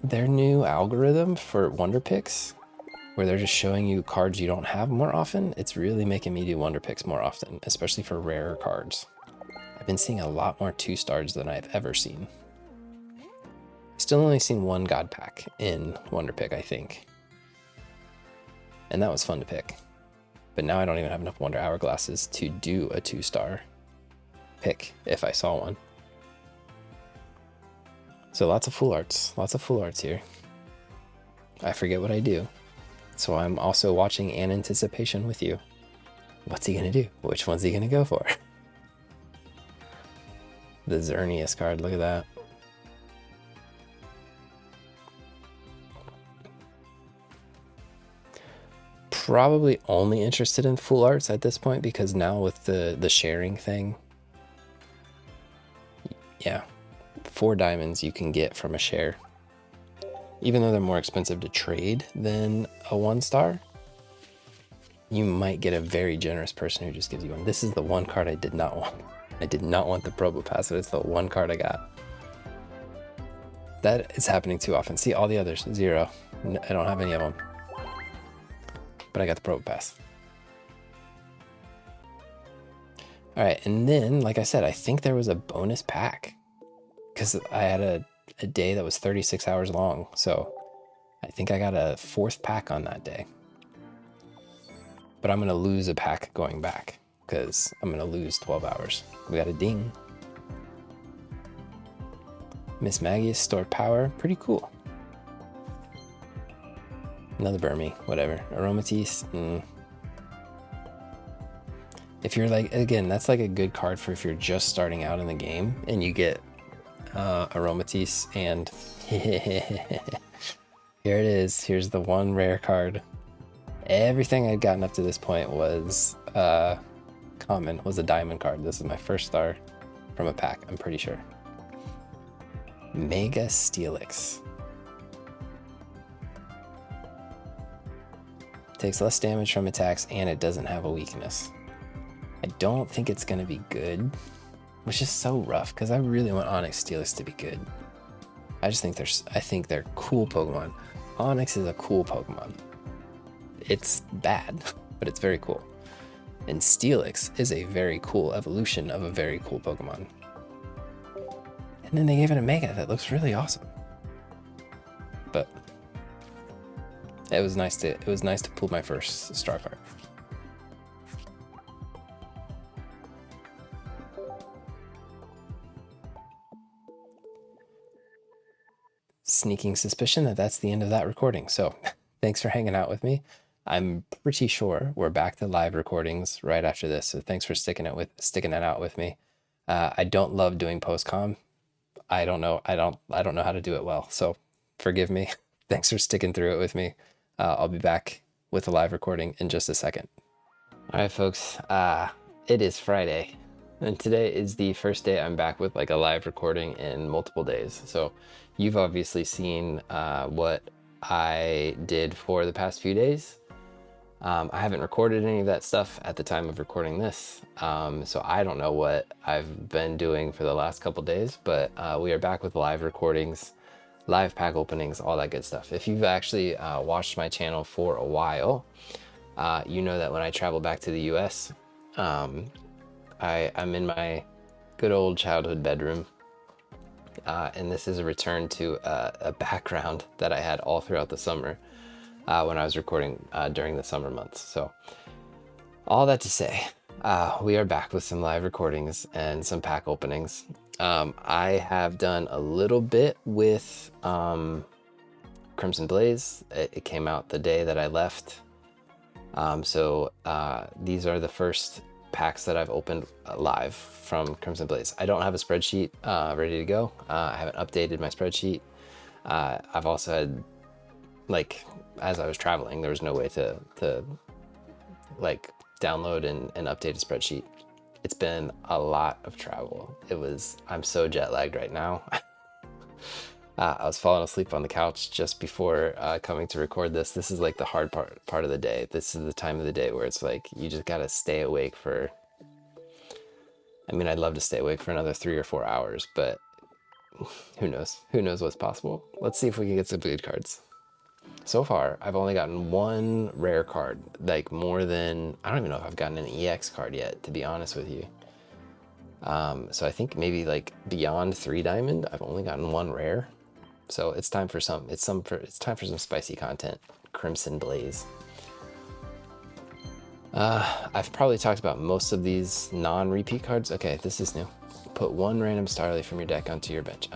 their new algorithm for Wonder Picks, where they're just showing you cards you don't have more often, it's really making me do Wonder Picks more often, especially for rarer cards. I've been seeing a lot more 2-stars than I've ever seen. Still only seen 1 God Pack in Wonder Pick, I think. And that was fun to pick. But now I don't even have enough Wonder Hourglasses to do a 2-star pick if I saw one. So lots of full arts here. I forget what I do. So I'm also watching in anticipation with you. What's he gonna do? Which one's he gonna go for? The Xerneas card, look at that. Probably only interested in full arts at this point because now with the sharing thing, yeah, 4 diamonds you can get from a share. Even though they're more expensive to trade than a 1-star, you might get a very generous person who just gives you one. This is the one card I did not want. I did not want the Probopass, but it's the one card I got. That is happening too often. See, all the others, 0. I don't have any of them. But I got the Probopass. All right, and then, like I said, I think there was a bonus pack because I had a day that was 36 hours long. So I think I got a 4th pack on that day. But I'm going to lose a pack going back because I'm going to lose 12 hours. We got a ding. Miss Maggie's stored power. Pretty cool. Another Burmy. Whatever. Aromatisse. If you're like, again, that's like a good card for if you're just starting out in the game and you get Aromatisse and here it is. Here's the one rare card. Everything I'd gotten up to this point was common, was a diamond card. This is my first star from a pack, I'm pretty sure. Mega Steelix. Takes less damage from attacks and it doesn't have a weakness. I don't think it's going to be good, which is so rough because I really want Onyx Steelix to be good. I think they're cool Pokemon. Onyx is a cool Pokemon. It's bad, but it's very cool. And Steelix is a very cool evolution of a very cool Pokemon. And then they gave it a Mega that looks really awesome. But it was nice to pull my first star card. Sneaking suspicion that that's the end of that recording. So thanks for hanging out with me. I'm pretty sure we're back to live recordings right after this. So thanks for sticking it out with me. I don't love doing post-com. I don't know how to do it well. So forgive me. Thanks for sticking through it with me. I'll be back with a live recording in just a second. All right, folks. It is Friday. And today is the first day I'm back with like a live recording in multiple days. So you've obviously seen what I did for the past few days. I haven't recorded any of that stuff at the time of recording this. So I don't know what I've been doing for the last couple days, but we are back with live recordings, live pack openings, all that good stuff. If you've actually watched my channel for a while, you know that when I travel back to the US, I'm in my good old childhood bedroom. And this is a return to a background that I had all throughout the summer when I was recording during the summer months. So all that to say, we are back with some live recordings and some pack openings. I have done a little bit with Crimson Blaze. It came out the day that I left. So these are the first packs that I've opened live from Crimson Blaze. I don't have a spreadsheet ready to go. I haven't updated my spreadsheet. I've also had, like, as I was traveling, there was no way to like download and update a spreadsheet. It's been a lot of travel. I'm so jet lagged right now. I was falling asleep on the couch just before coming to record this. This is like the hard part of the day. This is the time of the day where it's like you just gotta stay awake for, I mean, I'd love to stay awake for another 3 or 4 hours, but who knows? Who knows what's possible? Let's see if we can get some good cards. So far, I've only gotten one rare card, like more than, I don't even know if I've gotten an EX card yet, to be honest with you. So I think maybe like beyond 3 diamond, I've only gotten one rare. So it's time for some spicy content. Crimson Blaze. I've probably talked about most of these non-repeat cards. Okay, this is new. Put 1 random Starly from your deck onto your bench.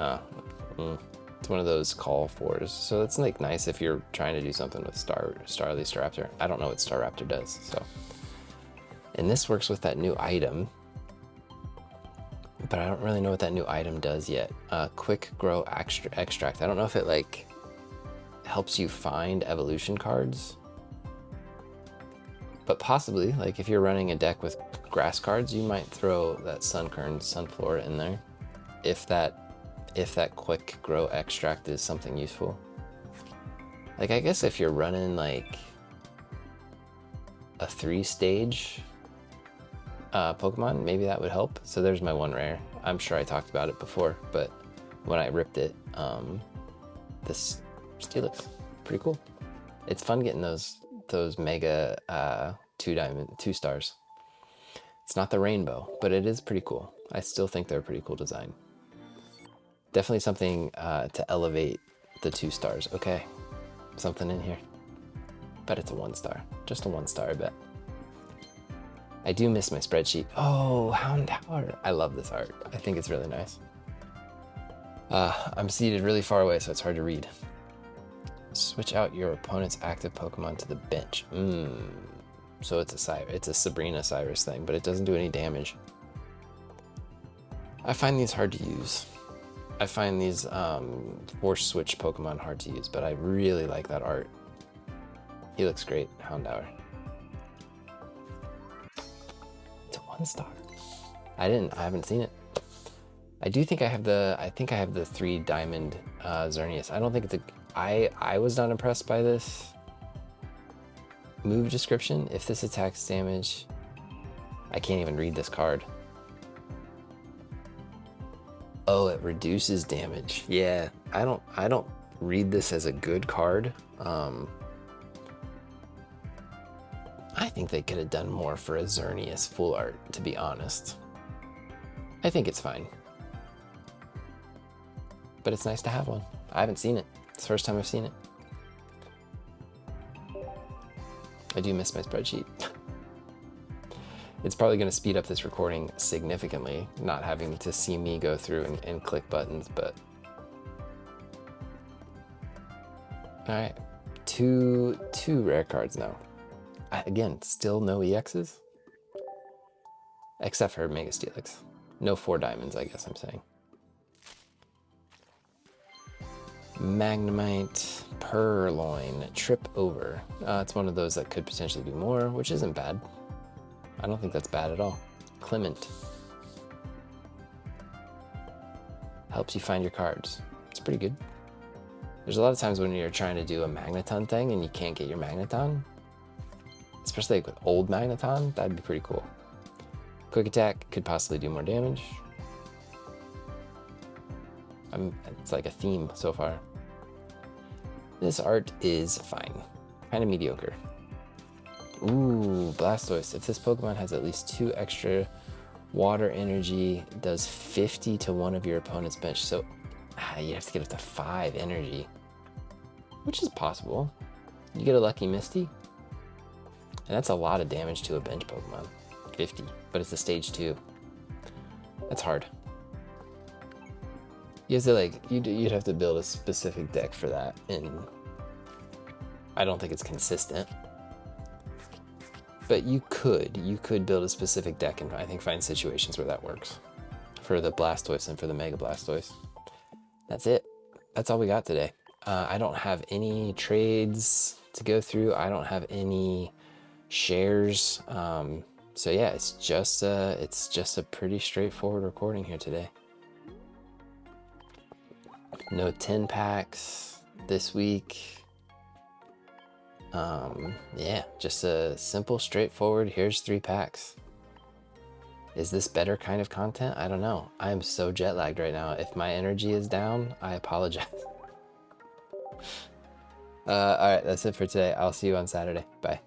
It's one of those call fors. So it's like nice if you're trying to do something with Starly Staraptor. I don't know what Staraptor does. So, and this works with that new item, but I don't really know what that new item does yet. Quick Grow Extract. I don't know if it like helps you find evolution cards, but possibly, like if you're running a deck with grass cards, you might throw that Sunkern, Sunflora in there. If that Quick Grow Extract is something useful. Like I guess if you're running like a 3-stage Pokemon, maybe that would help. So there's my 1 rare. I'm sure I talked about it before, but when I ripped it, this Steelix, pretty cool. It's fun getting those mega 2 stars. It's not the rainbow, but it is pretty cool. I still think they're a pretty cool design. Definitely something to elevate the 2 stars. Okay, something in here. Bet it's a 1 star. Just a 1 star, I bet. I do miss my spreadsheet. Oh, Houndour. I love this art. I think it's really nice. I'm seated really far away, so it's hard to read. Switch out your opponent's active Pokemon to the bench. So it's a Sabrina Cyrus thing, but it doesn't do any damage. I find these hard to use. I find these force switch Pokemon hard to use, but I really like that art. He looks great, Houndour. It's a 1 star. I haven't seen it. I do think I have the 3 diamond Xerneas. I don't think it's a, I was not impressed by this move description. If this attacks damage, I can't even read this card. Oh, it reduces damage. Yeah, I don't read this as a good card. I think they could have done more for a Xerneas full art, to be honest. I think it's fine. But it's nice to have one. I haven't seen it. It's the first time I've seen it. I do miss my spreadsheet. It's probably going to speed up this recording significantly, not having to see me go through and click buttons, but... Alright, two rare cards now. Again, still no EXs? Except for Mega Steelix. No 4 diamonds, I guess I'm saying. Magnemite, Purloin, Trip Over. It's one of those that could potentially do more, which isn't bad. I don't think that's bad at all. Clement. Helps you find your cards. It's pretty good. There's a lot of times when you're trying to do a Magneton thing and you can't get your Magneton. Especially like with old Magneton, that'd be pretty cool. Quick Attack could possibly do more damage. It's like a theme so far. This art is fine. Kind of mediocre. Ooh, Blastoise. If this Pokemon has at least 2 extra water energy, does 50 to one of your opponent's bench. So you have to get up to 5 energy, which is possible. You get a Lucky Misty, and that's a lot of damage to a bench Pokemon. 50, but it's a stage 2. That's hard. You have to you'd have to build a specific deck for that, and I don't think it's consistent. But you could build a specific deck and I think find situations where that works. For the Blastoise and for the Mega Blastoise. That's it. That's all we got today. I don't have any trades to go through. I don't have any shares. So yeah, it's just a pretty straightforward recording here today. No 10 packs this week. Yeah, just a simple, straightforward, here's 3 packs. Is this better kind of content? I don't know. I am so jet lagged right now. If my energy is down, I apologize. All right, that's it for today. I'll see you on Saturday. Bye.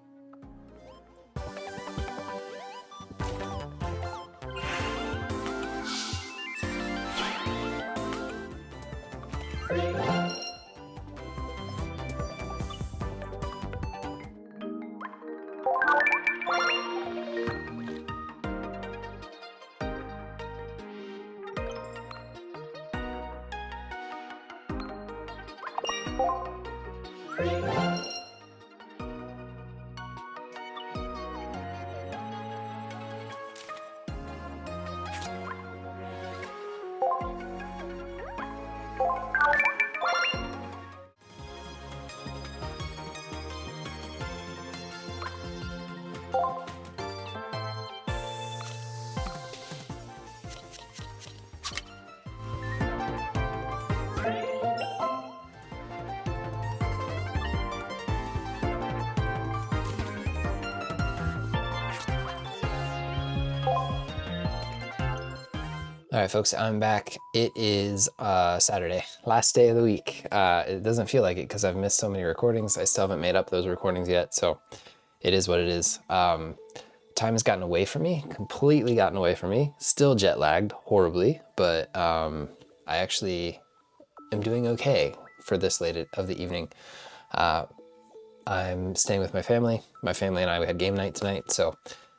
All right, folks, I'm back. It is Saturday, last day of the week. It doesn't feel like it because I've missed so many recordings. I still haven't made up those recordings yet, so it is what it is. Time has gotten away from me, completely gotten away from me. Still jet lagged horribly, but I actually am doing okay for this late of the evening. I'm staying with my family. My family and I, we had game night tonight, so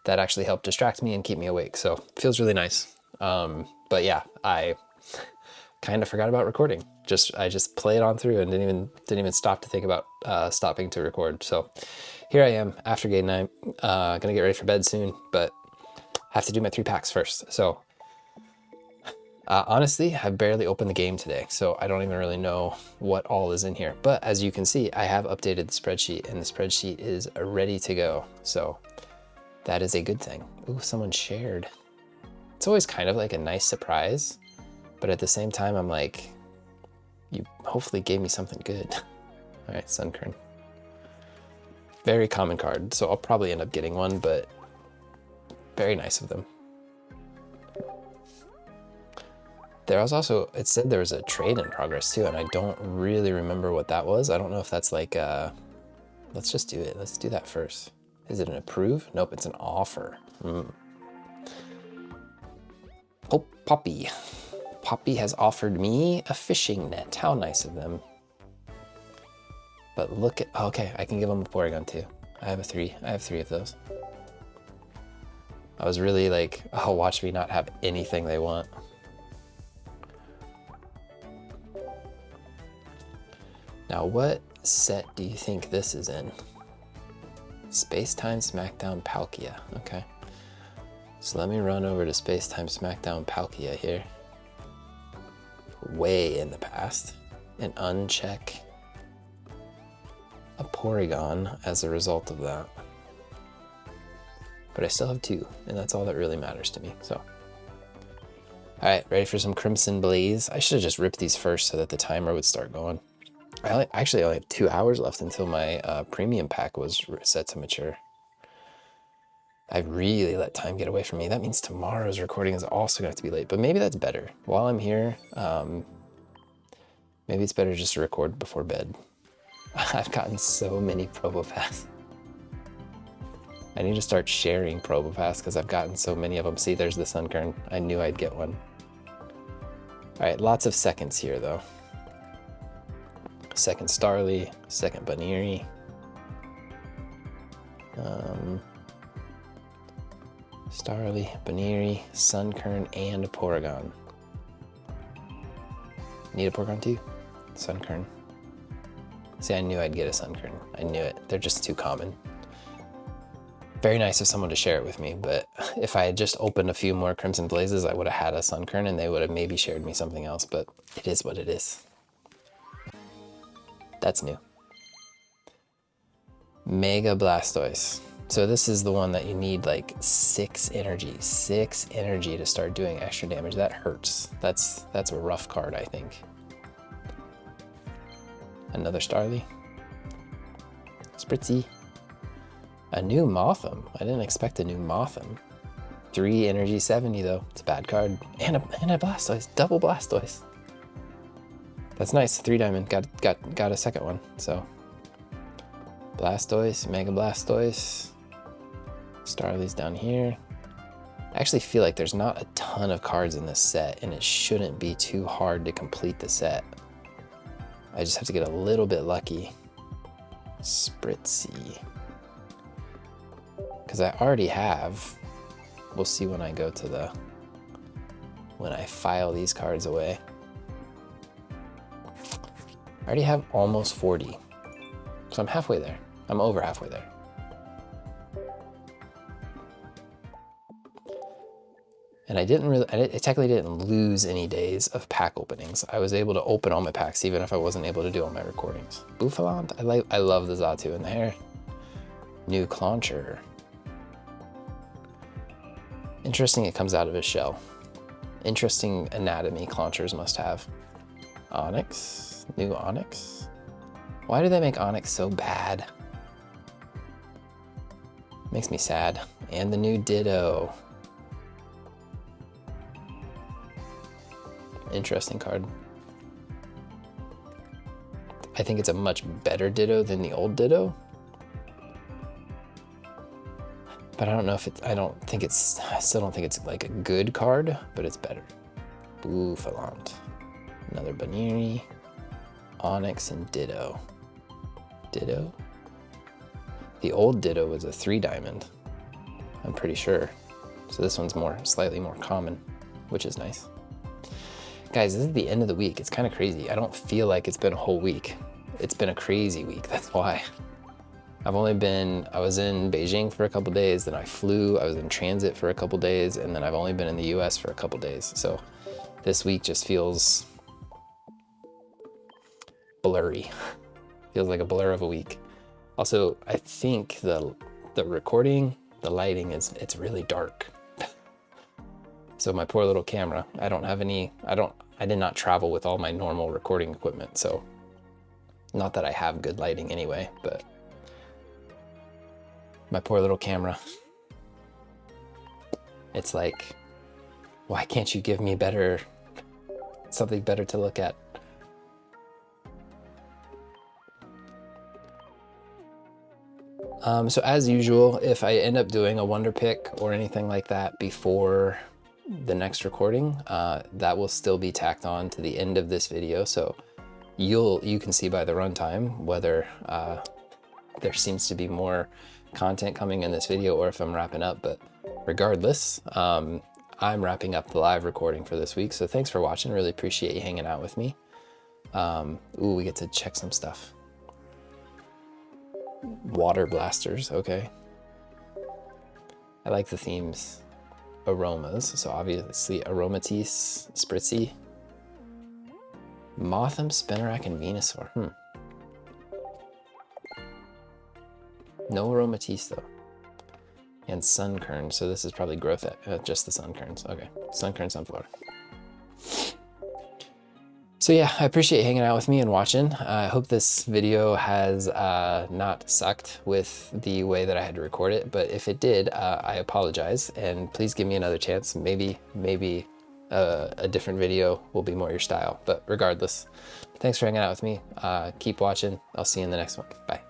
that actually helped distract me and keep me awake. So it feels really nice. But yeah, I kind of forgot about recording. I just played on through and didn't even stop to think about stopping to record. So here I am after game night. Gonna get ready for bed soon, but have to do my 3 packs first. So honestly, I've barely opened the game today, so I don't even really know what all is in here. But as you can see, I have updated the spreadsheet, and the spreadsheet is ready to go. So that is a good thing. Ooh, someone shared. It's always kind of like a nice surprise, but at the same time, I'm like, you hopefully gave me something good. All right, Sunkern. Very common card, so I'll probably end up getting one, but very nice of them. There was also, it said there was a trade in progress too, and I don't really remember what that was. I don't know if that's like, let's just do it. Let's do that first. Is it an approve? Nope, it's an offer. Oh, Poppy. Poppy has offered me a fishing net. How nice of them. But look at, okay, I can give them a Porygon too. I have 3 of those. I was really like, oh, watch me not have anything they want. Now, what set do you think this is in? Space Time Smackdown Palkia. Okay. So let me run over to Space Time Smackdown Palkia here. Way in the past. And uncheck a Porygon as a result of that. But I still have 2, and that's all that really matters to me. So, all right, ready for some Crimson Blaze? I should have just ripped these first so that the timer would start going. I actually only have 2 hours left until my premium pack was set to mature. I really let time get away from me. That means tomorrow's recording is also going to have to be late, but maybe that's better. While I'm here, maybe it's better just to record before bed. I've gotten so many Probopass. I need to start sharing Probopass because I've gotten so many of them. See, there's the Sunkern. I knew I'd get one. All right, lots of seconds here though. Second Starly, second Baniri. Starly, Baniri, Sunkern, and a Porygon. Need a Porygon too? Sunkern. See, I knew I'd get a Sunkern. I knew it. They're just too common. Very nice of someone to share it with me, but if I had just opened a few more Crimson Blazes, I would have had a Sunkern and they would have maybe shared me something else, but it is what it is. That's new. Mega Blastoise. So this is the one that you need like 6 energy to start doing extra damage. That hurts. That's a rough card, I think. Another Starly. Spritzy. A new Mothim. I didn't expect a new Mothim. 3 energy, 70 though. It's a bad card. And a Blastoise. Double Blastoise. That's nice. 3 diamond. Got a second one. So Blastoise, Mega Blastoise. Starly's down here. I actually feel like there's not a ton of cards in this set, and it shouldn't be too hard to complete the set. I just have to get a little bit lucky. Spritzy. Because I already have. We'll see when I go to when I file these cards away. I already have almost 40. So I'm halfway there. I'm over halfway there. And I technically didn't lose any days of pack openings. I was able to open all my packs even if I wasn't able to do all my recordings. Bouffalant, I love the Xatu in the hair. New Clauncher. Interesting it comes out of his shell. Interesting anatomy Claunchers must have. Onyx, new Onyx. Why do they make Onyx so bad? Makes me sad. And the new Ditto. interesting card. I think it's a much better Ditto than the old Ditto. But I don't know if it's, I still don't think it's like a good card, but it's better. Bouffalant. Another Baniri, Onyx, and Ditto. Ditto? The old Ditto was a 3-diamond, I'm pretty sure. So this one's slightly more common, which is nice. Guys, this is the end of the week. It's kind of crazy. I don't feel like it's been a whole week. It's been a crazy week, that's why. I was in Beijing for a couple days, then I flew, I was in transit for a couple days, and then I've only been in the US for a couple days. So this week just feels blurry. Feels like a blur of a week. Also, I think the recording, the lighting it's really dark. So my poor little camera, I did not travel with all my normal recording equipment, so not that I have good lighting anyway, but my poor little camera. It's like, why can't you give me something better to look at? So as usual, if I end up doing a wonder pick or anything like that before the next recording, that will still be tacked on to the end of this video. So you can see by the runtime whether there seems to be more content coming in this video or if I'm wrapping up. But regardless, I'm wrapping up the live recording for this week. So thanks for watching. Really appreciate you hanging out with me. Ooh, we get to check some stuff. Water blasters, okay. I like the themes. Aromas, so obviously Aromatisse, Spritzy. Mothim, Spinarak, and Venusaur. No Aromatisse though. And Sunkern, so this is probably growth at just the Sunkerns. Okay, Sunkern, Sunflower. So yeah, I appreciate you hanging out with me and watching. I hope this video has not sucked with the way that I had to record it, but if it did, I apologize, and please give me another chance. Maybe a different video will be more your style, but regardless, thanks for hanging out with me. Keep watching. I'll see you in the next one. Bye.